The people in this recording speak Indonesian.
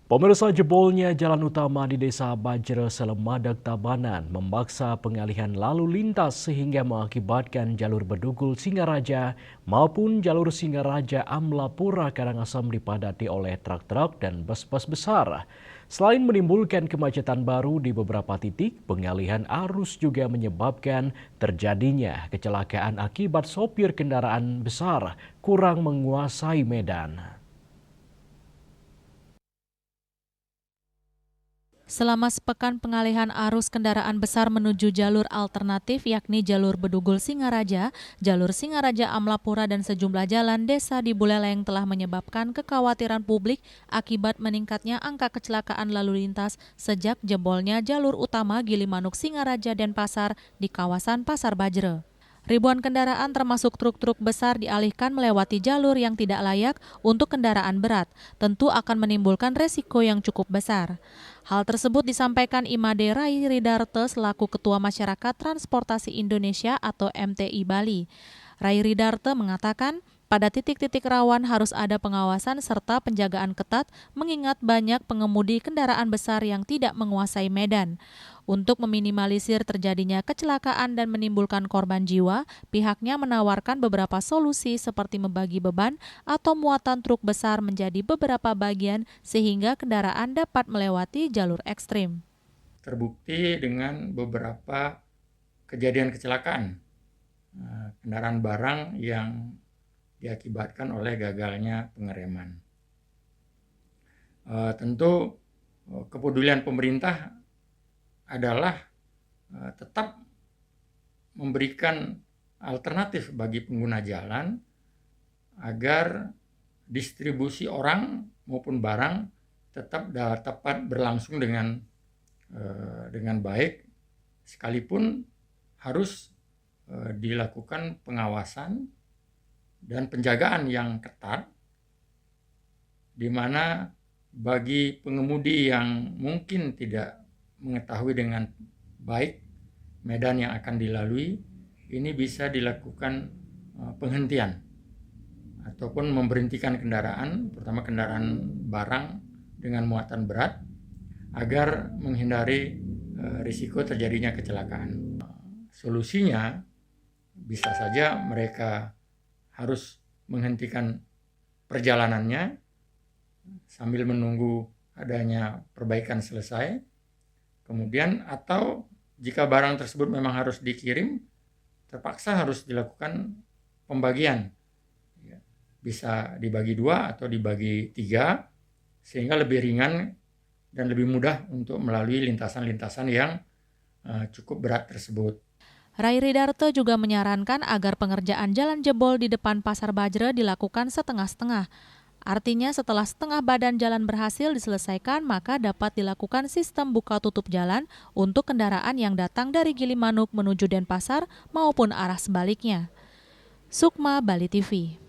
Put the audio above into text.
Pemirsa, jebolnya jalan utama di Desa Bajre Selemadak Tabanan memaksa pengalihan lalu lintas sehingga mengakibatkan jalur Bedugul Singaraja maupun jalur Singaraja Amlapura Karangasem dipadati oleh truk-truk dan bus-bus besar. Selain menimbulkan kemacetan baru di beberapa titik, pengalihan arus juga menyebabkan terjadinya kecelakaan akibat sopir kendaraan besar kurang menguasai medan. Selama sepekan pengalihan arus kendaraan besar menuju jalur alternatif yakni jalur Bedugul Singaraja, jalur Singaraja Amlapura dan sejumlah jalan desa di Buleleng telah menyebabkan kekhawatiran publik akibat meningkatnya angka kecelakaan lalu lintas sejak jebolnya jalur utama Gilimanuk Singaraja Denpasar di kawasan Pasar Bajre. Ribuan kendaraan termasuk truk-truk besar dialihkan melewati jalur yang tidak layak untuk kendaraan berat, tentu akan menimbulkan resiko yang cukup besar. Hal tersebut disampaikan Imade Rai Ridarte selaku Ketua Masyarakat Transportasi Indonesia atau MTI Bali. Rai Ridarte mengatakan, pada titik-titik rawan harus ada pengawasan serta penjagaan ketat mengingat banyak pengemudi kendaraan besar yang tidak menguasai medan. Untuk meminimalisir terjadinya kecelakaan dan menimbulkan korban jiwa, pihaknya menawarkan beberapa solusi seperti membagi beban atau muatan truk besar menjadi beberapa bagian sehingga kendaraan dapat melewati jalur ekstrim. Terbukti dengan beberapa kejadian kecelakaan kendaraan barang yang diakibatkan oleh gagalnya pengereman. Tentu kepedulian pemerintah adalah tetap memberikan alternatif bagi pengguna jalan agar distribusi orang maupun barang tetap dapat berlangsung dengan baik, sekalipun harus dilakukan pengawasan dan penjagaan yang ketat, di mana bagi pengemudi yang mungkin tidak mengetahui dengan baik medan yang akan dilalui, ini bisa dilakukan penghentian ataupun memberhentikan kendaraan, terutama kendaraan barang dengan muatan berat, agar menghindari risiko terjadinya kecelakaan. Solusinya bisa saja mereka harus menghentikan perjalanannya sambil menunggu adanya perbaikan selesai. Kemudian atau jika barang tersebut memang harus dikirim, terpaksa harus dilakukan pembagian. Bisa dibagi 2 atau dibagi 3 sehingga lebih ringan dan lebih mudah untuk melalui lintasan-lintasan yang cukup berat tersebut. Rai Ridarte juga menyarankan agar pengerjaan jalan jebol di depan Pasar Bajre dilakukan setengah-setengah. Artinya setelah setengah badan jalan berhasil diselesaikan, maka dapat dilakukan sistem buka tutup jalan untuk kendaraan yang datang dari Gilimanuk menuju Denpasar maupun arah sebaliknya. Sukma, Bali TV.